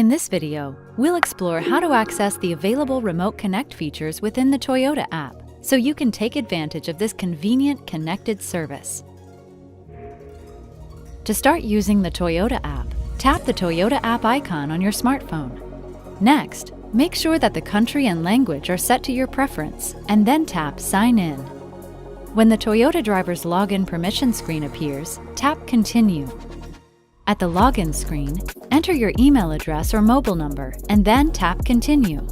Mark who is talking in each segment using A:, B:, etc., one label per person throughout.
A: In this video, we'll explore how to access the available Remote Connect features within the Toyota app, so you can take advantage of this convenient connected service. To start using the Toyota app, tap the Toyota app icon on your smartphone. Next, make sure that the country and language are set to your preference, and then tap Sign In. When the Toyota driver's login permission screen appears, tap Continue. At the login screen, enter your email address or mobile number, and then tap Continue.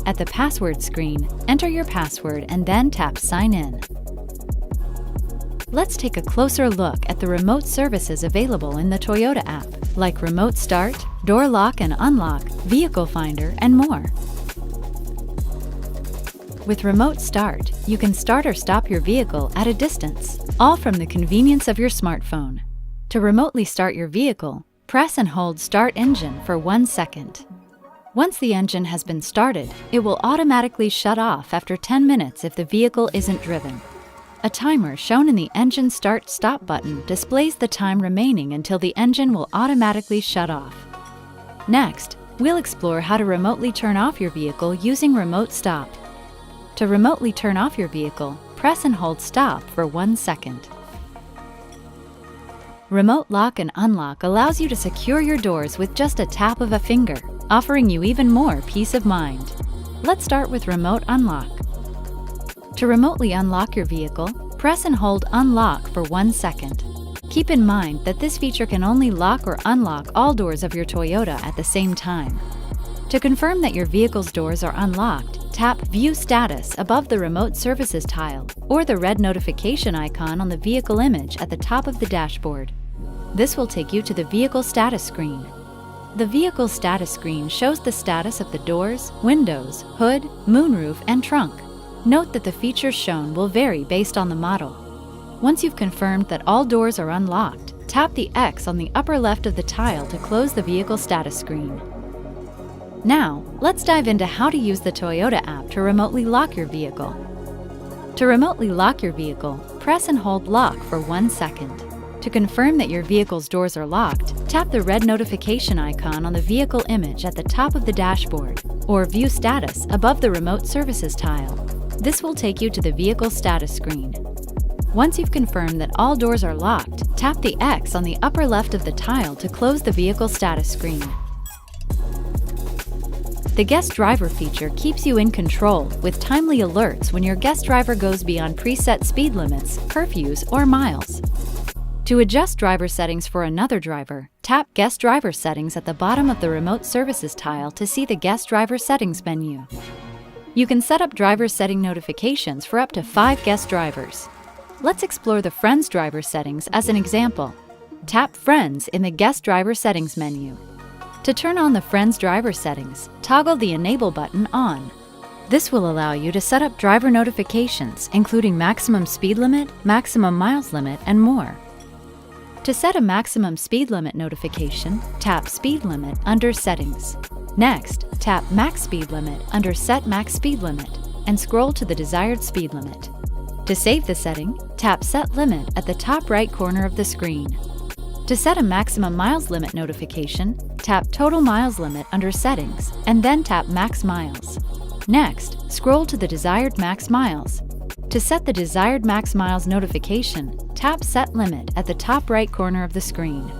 A: At the password screen, enter your password and then tap Sign In. Let's take a closer look at the remote services available in the Toyota app, like Remote Start, Door Lock and Unlock, Vehicle Finder, and more. With Remote Start, you can start or stop your vehicle at a distance, all from the convenience of your smartphone. To remotely start your vehicle, press and hold Start Engine for 1 second. Once the engine has been started, it will automatically shut off after 10 minutes if the vehicle isn't driven. A timer shown in the Engine Start/Stop button displays the time remaining until the engine will automatically shut off. Next, we'll explore how to remotely turn off your vehicle using Remote Stop. To remotely turn off your vehicle, press and hold Stop for 1 second. Remote Lock and Unlock allows you to secure your doors with just a tap of a finger, offering you even more peace of mind. Let's start with Remote Unlock. To remotely unlock your vehicle, press and hold Unlock for 1 second. Keep in mind that this feature can only lock or unlock all doors of your Toyota at the same time. To confirm that your vehicle's doors are unlocked, tap View Status above the Remote Services tile or the red notification icon on the vehicle image at the top of the dashboard. This will take you to the Vehicle Status screen. The Vehicle Status screen shows the status of the doors, windows, hood, moonroof, and trunk. Note that the features shown will vary based on the model. Once you've confirmed that all doors are unlocked, tap the X on the upper left of the tile to close the Vehicle Status screen. Now, let's dive into how to use the Toyota app to remotely lock your vehicle. To remotely lock your vehicle, press and hold Lock for 1 second. To confirm that your vehicle's doors are locked, tap the red notification icon on the vehicle image at the top of the dashboard, or View Status above the Remote Services tile. This will take you to the Vehicle Status screen. Once you've confirmed that all doors are locked, tap the X on the upper left of the tile to close the Vehicle Status screen. The Guest Driver feature keeps you in control with timely alerts when your guest driver goes beyond preset speed limits, curfews, or miles. To adjust driver settings for another driver, tap Guest Driver Settings at the bottom of the Remote Services tile to see the Guest Driver Settings menu. You can set up driver setting notifications for up to 5 guest drivers. Let's explore the Friends driver settings as an example. Tap Friends in the Guest Driver Settings menu. To turn on the Friends driver settings, toggle the Enable button on. This will allow you to set up driver notifications, including maximum speed limit, maximum miles limit, and more. To set a maximum speed limit notification, tap Speed Limit under Settings. Next, tap Max Speed Limit under Set Max Speed Limit and scroll to the desired speed limit. To save the setting, tap Set Limit at the top right corner of the screen. To set a maximum miles limit notification, tap Total Miles Limit under Settings and then tap Max Miles. Next, scroll to the desired max miles. To set the desired max miles notification, tap Set Limit at the top right corner of the screen.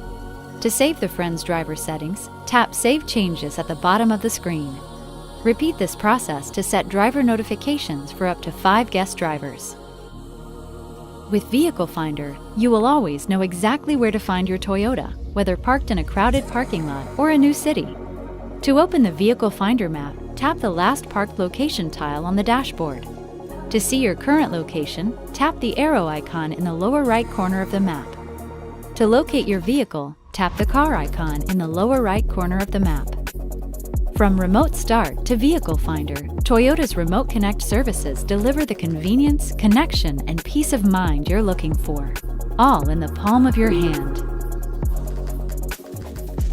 A: To save the Friends driver settings, tap Save Changes at the bottom of the screen. Repeat this process to set driver notifications for up to 5 guest drivers. With Vehicle Finder, you will always know exactly where to find your Toyota, whether parked in a crowded parking lot or a new city. To open the Vehicle Finder map, tap the Last Parked Location tile on the dashboard. To see your current location, tap the arrow icon in the lower right corner of the map. To locate your vehicle, tap the car icon in the lower right corner of the map. From Remote Start to Vehicle Finder, Toyota's Remote Connect services deliver the convenience, connection, and peace of mind you're looking for, all in the palm of your hand.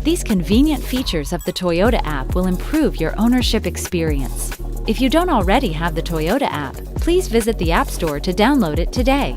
A: These convenient features of the Toyota app will improve your ownership experience. If you don't already have the Toyota app, please visit the App Store to download it today.